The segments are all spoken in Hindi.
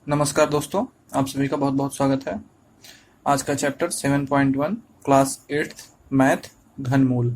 नमस्कार दोस्तों, आप सभी का बहुत बहुत स्वागत है। आज का चैप्टर 7.1 क्लास 8th मैथ घनमूल।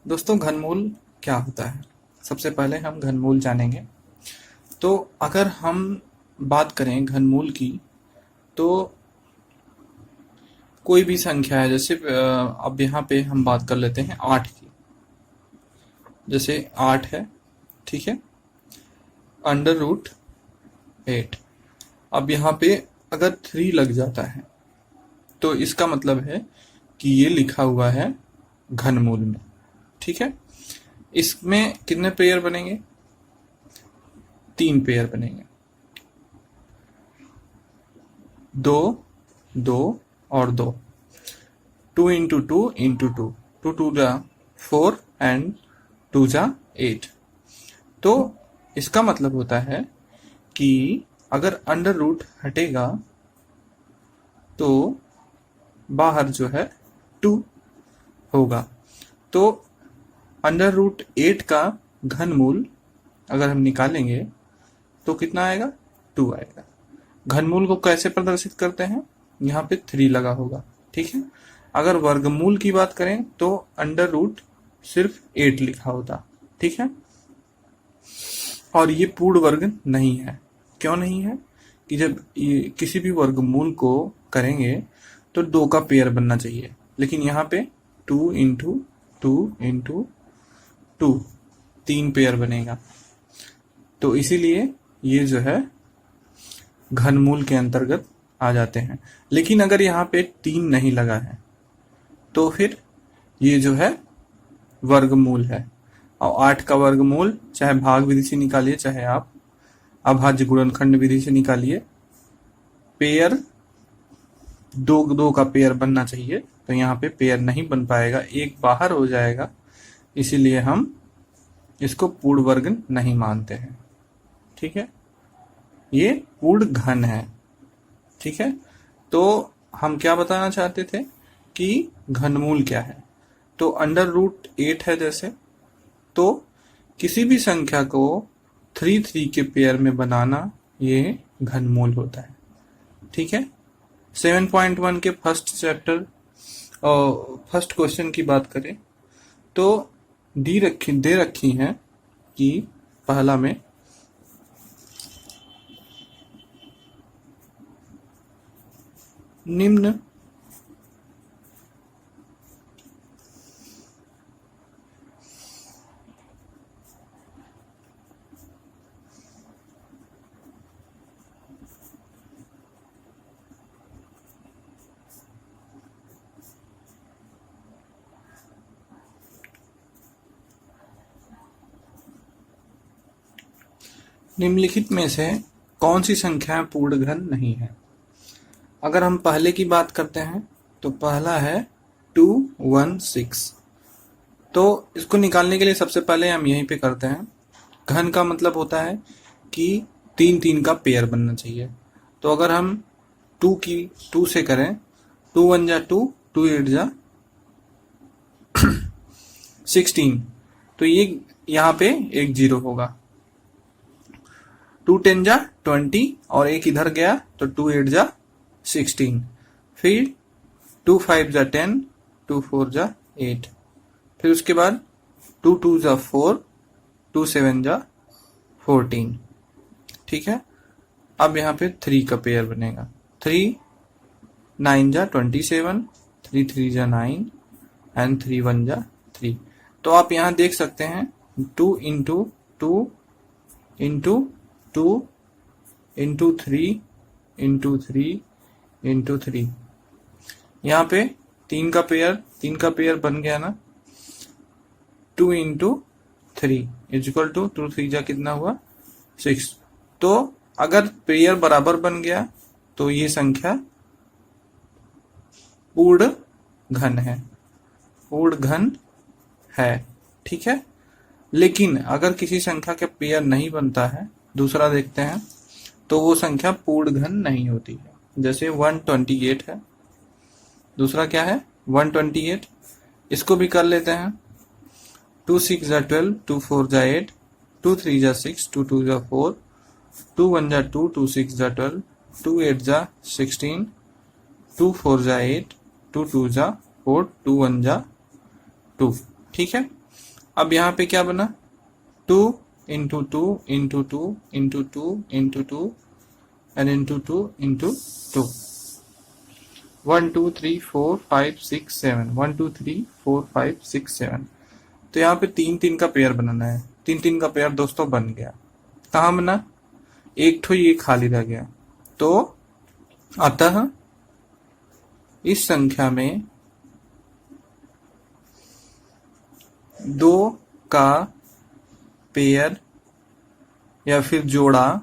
दोस्तों, घनमूल क्या होता है? सबसे पहले हम घनमूल जानेंगे। तो अगर हम बात करें घनमूल की, तो कोई भी संख्या है, जैसे अब यहाँ पे हम बात कर लेते हैं 8 की। जैसे 8 है, ठीक है, अंडर रूट 8। अब यहाँ पे अगर 3 लग जाता है तो इसका मतलब है कि ये लिखा हुआ है घनमूल में, ठीक है। इसमें कितने पेयर बनेंगे? 3 पेयर बनेंगे, 2, 2 और 2। 2 इंटू 2 इंटू 2, 2 2 जा 4 एंड 2 जा 8। तो इसका मतलब होता है कि अगर अंडर रूट हटेगा तो बाहर जो है 2 होगा। तो अंडर रूट 8 का घनमूल अगर हम निकालेंगे तो कितना आएगा? 2 आएगा। घनमूल को कैसे प्रदर्शित करते हैं? यहाँ पे 3 लगा होगा, ठीक है। अगर वर्गमूल की बात करें तो अंडर रूट सिर्फ 8 लिखा होता, ठीक है। और ये पूर्ण वर्ग नहीं है। क्यों नहीं है? कि जब ये किसी भी वर्गमूल को करेंगे तो 2 का पेयर बनना चाहिए, लेकिन यहाँ पे 2 इंटू 2 इंटू 2 3 पेयर बनेगा। तो इसीलिए ये जो है घनमूल के अंतर्गत आ जाते हैं। लेकिन अगर यहाँ पे 3 नहीं लगा है तो फिर ये जो है वर्गमूल है। और 8 का वर्गमूल चाहे भाग विधि से निकालिए, चाहे आप अभाज्य गुणनखंड विधि से निकालिए, पेयर 2 का पेयर बनना चाहिए। तो यहाँ पे पेयर नहीं बन पाएगा, एक बाहर हो जाएगा, इसीलिए हम इसको पूर्ण वर्ग नहीं मानते हैं, ठीक है। ये पूर्ण घन है, ठीक है। तो हम क्या बताना चाहते थे कि घनमूल क्या है। तो अंडर रूट 8 है जैसे, तो किसी भी संख्या को 3 के पेयर में बनाना ये घनमूल होता है, ठीक है। 7.1 के फर्स्ट चैप्टर और फर्स्ट क्वेश्चन की बात करें तो दे रखी हैं कि पहला में निम्न निम्नलिखित में से कौन सी संख्या पूर्ण घन नहीं है? अगर हम पहले की बात करते हैं तो पहला है 216। तो इसको निकालने के लिए सबसे पहले हम यहीं पे करते हैं। घन का मतलब होता है कि 3 का पेयर बनना चाहिए। तो अगर हम 2 से करें, 2 1 जा 2, 2 8 जा 16, तो ये यहाँ पे एक 0 होगा। 2 10 जा 20 और एक इधर गया तो 2 8 जा 16। फिर 2 5 जा 10, 2 4 जा 8। फिर उसके बाद 2 2 जा 4, 2 7 जा 14, ठीक है। अब यहाँ पे 3 का पेयर बनेगा। 3 9 जा 27, 3 3 जा 9 एंड 3 1 जा 3। तो आप यहाँ देख सकते हैं 2 into 2 into 2 into 3 into 3 into 3। यहाँ पे 3 का पेयर बन गया ना। 2 इंटू 3 इजिकल टू 2 3 जा कितना हुआ? 6। तो अगर पेयर बराबर बन गया तो ये संख्या पूर्ण घन है, पूर्ण घन है, ठीक है। लेकिन अगर किसी संख्या का पेयर नहीं बनता है, दूसरा देखते हैं, तो वो संख्या पूर्ण घन नहीं होती है। जैसे 128 है, दूसरा क्या है? 128। इसको भी कर लेते हैं। 2 6 जा 12, 2 4 जा 8, 2 3 जा 6, 2 2 जा 4, 2 1 जा 2, 2 6 जा 12, 2 8 जा 16, 2 4 जा 8, 2 2 जा 4, 2 1 जा 2। ठीक है, अब यहाँ पे क्या बना, 2 into 2 into 2 into 2 into 2 and into 2 into 2। 1 2 3 4 5 6 7, 1 2 3 4 5 6 7। तो यहाँ पे 3 3 का पेयर बनाना है। 3 3 का पेयर दोस्तों बन गया। कहाँ बना, एक ठो ये खाली रह गया। तो अतः इस संख्या में 2 का पेयर या फिर जोड़ा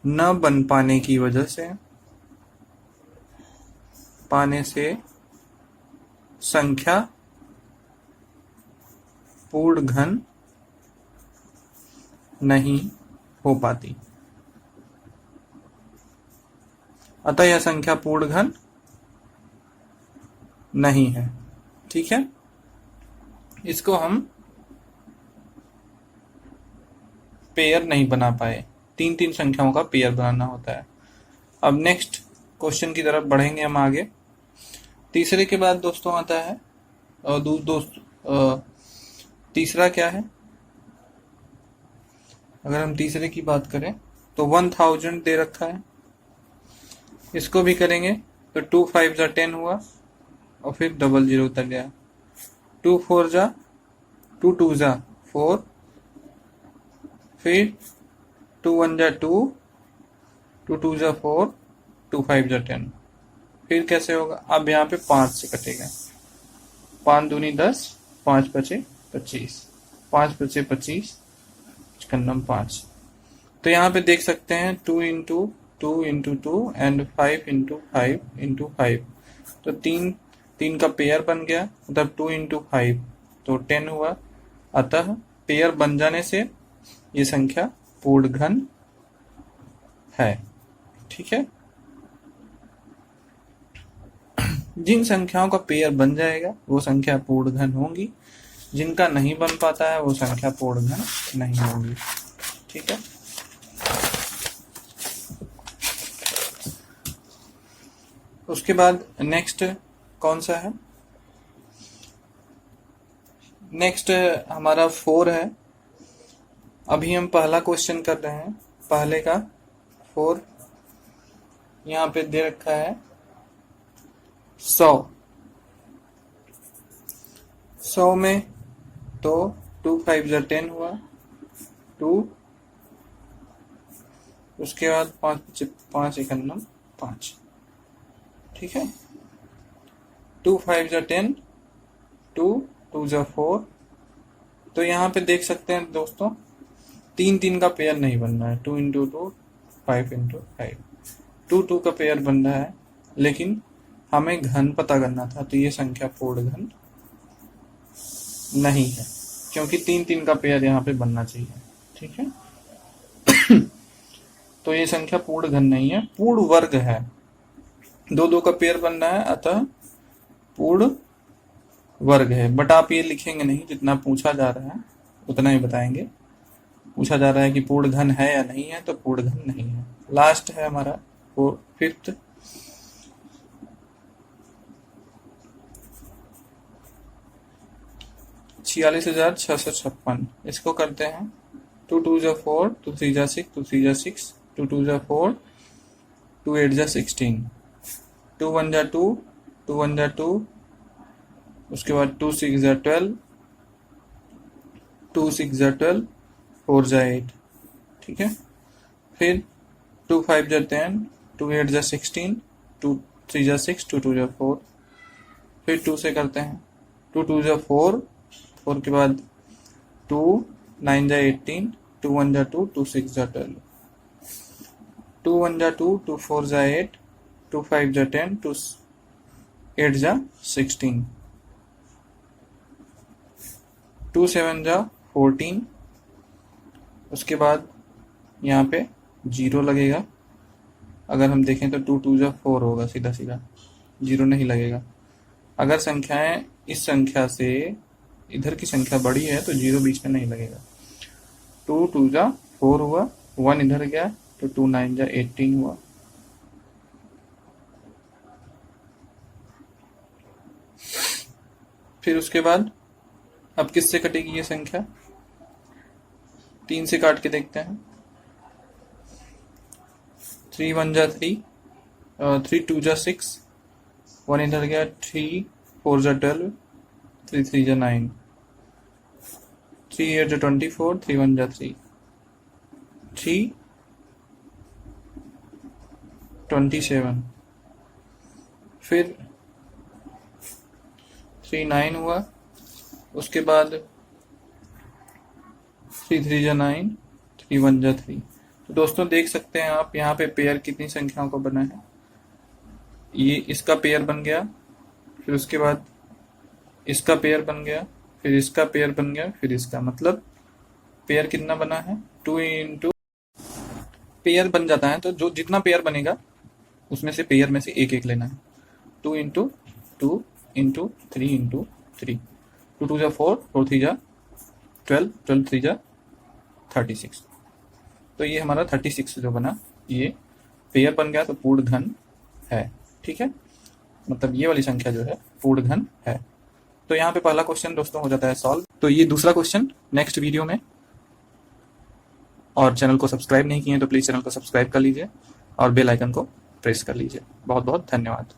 न बन पाने की वजह से संख्या पूर्ण घन नहीं हो पाती। अतः यह संख्या पूर्ण घन नहीं है। ठीक है, इसको हम पेयर नहीं बना पाए। 3 3 संख्याओं का पेयर बनाना होता है। अब नेक्स्ट क्वेश्चन की तरफ बढ़ेंगे हम आगे। तीसरे के बाद दोस्तों आता है तीसरा क्या है, अगर हम तीसरे की बात करें तो 1000 दे रखा है। इसको भी करेंगे तो 2 5 जा 10 हुआ और फिर 00 तक गया। 2 4 जा 2 2 जा 4, फिर 2 1 जा 2, 2 2 जा 4, 2 5 जा 10। फिर कैसे होगा, अब यहाँ पे 5 से कटेगा। 5 दूनी 10, 5 बचे 25, 5 बचे 25, 5। तो यहाँ पे देख सकते हैं 2 into 2 into 2 and 5 into 5 into 5। तो 3 का पेयर बन गया, मतलब 2 इंटू 5 तो 10 हुआ। अतः पेयर बन जाने से ये संख्या पूर्ण घन है। ठीक है, जिन संख्याओं का पेयर बन जाएगा वो संख्या पूर्ण घन होंगी, जिनका नहीं बन पाता है वो संख्या पूर्ण घन नहीं होगी। ठीक है, उसके बाद नेक्स्ट कौन सा है, नेक्स्ट हमारा 4 है। अभी हम पहला क्वेश्चन कर रहे हैं, पहले का 4 यहाँ पे दे रखा है 100 में तो 2 5 जा 10 हुआ, 2, उसके बाद 5 1 5। ठीक है, 2 5 जा 10, 2 2 जा 4। तो यहाँ पे देख सकते हैं दोस्तों 3 3 का पेयर नहीं बन रहा है। 2 इंटू 2 5 इंटू 5, 2 2 का पेयर बन रहा है, लेकिन हमें घन पता करना था। तो ये संख्या पूर्ण घन नहीं है, क्योंकि 3 3 का पेयर यहाँ पे बनना चाहिए। ठीक है, तो ये संख्या पूर्ण घन नहीं है, पूर्ण वर्ग है। 2 2 का पेयर बन रहा है, अतः पूर्ण वर्ग है। बट आप ये लिखेंगे नहीं, जितना पूछा जा रहा है उतना ही बताएंगे। पूछा जा रहा है कि पूर्ण घन है या नहीं है, तो पूर्ण घन नहीं है। लास्ट है हमारा 5th, 46,656। इसको करते हैं 2 2 जा 4, 2 3 जा 6, 2 3 जा 6, 2 2 जा 4, 2 8 जा 16, 2 1 जा 2, 2 1 जा 2, उसके बाद 2 6 जा 12, 2 6 जा 12, 4 जा 8। ठीक है, फिर 2 5 जा 10, 2 8 जा 16, 2 3 जा 6, 2 2 जा 4। फिर 2 से करते हैं, 2 2 जा 4, 4 के बाद 2 9 जा 18, 2 1 जा 2, 2 6 जा 12, 2 1 जा 2, 2 4 जा 8, 2 5 जा 10, 2 8 जा 16, 2 7 जा 14। उसके बाद यहाँ पे 0 लगेगा। अगर हम देखें तो 2 2 जा 4 होगा, सीधा सीधा 0 नहीं लगेगा। अगर संख्याएं इस संख्या से इधर की संख्या बड़ी है तो 0 बीच में नहीं लगेगा। 2 2 जा 4 हुआ, 1 इधर गया तो 2 9 जा 18 हुआ। फिर उसके बाद अब किससे कटेगी ये संख्या? 3 से काट के देखते हैं। 3 1 जा 3, 3 2 जा 6, 1 इधर गया, 3 4 जा 12, 3 3 जा 9, 3 8 जा 24, 3 1 जा 3, 3 27, फिर 3 9 हुआ, उसके बाद 3 3 जा 9, 3 1 जा 3। तो दोस्तों देख सकते हैं आप यहाँ पे पेयर कितनी संख्याओं का बना है। ये इसका पेयर बन गया, फिर उसके बाद इसका पेयर बन गया, फिर इसका पेयर बन गया, फिर इसका, मतलब पेयर कितना बना है? 2 इंटू पेयर बन जाता है, तो जो जितना पेयर बनेगा उसमें से पेयर में से एक एक लेना है। 2 इंटू 2 इंटू 3 इंटू 3, 2 2 जा 4, 4 3 जा 12, 12 3 जा 36। तो ये हमारा 36 जो बना ये पेयर बन गया, तो पूर्ण घन है। ठीक है, मतलब ये वाली संख्या जो है पूर्ण घन है। तो यहाँ पे पहला क्वेश्चन दोस्तों हो जाता है सॉल्व। तो ये दूसरा क्वेश्चन नेक्स्ट वीडियो में। और चैनल को सब्सक्राइब नहीं किए तो प्लीज़ चैनल को सब्सक्राइब कर लीजिए और बेल आइकन को प्रेस कर लीजिए। बहुत बहुत धन्यवाद।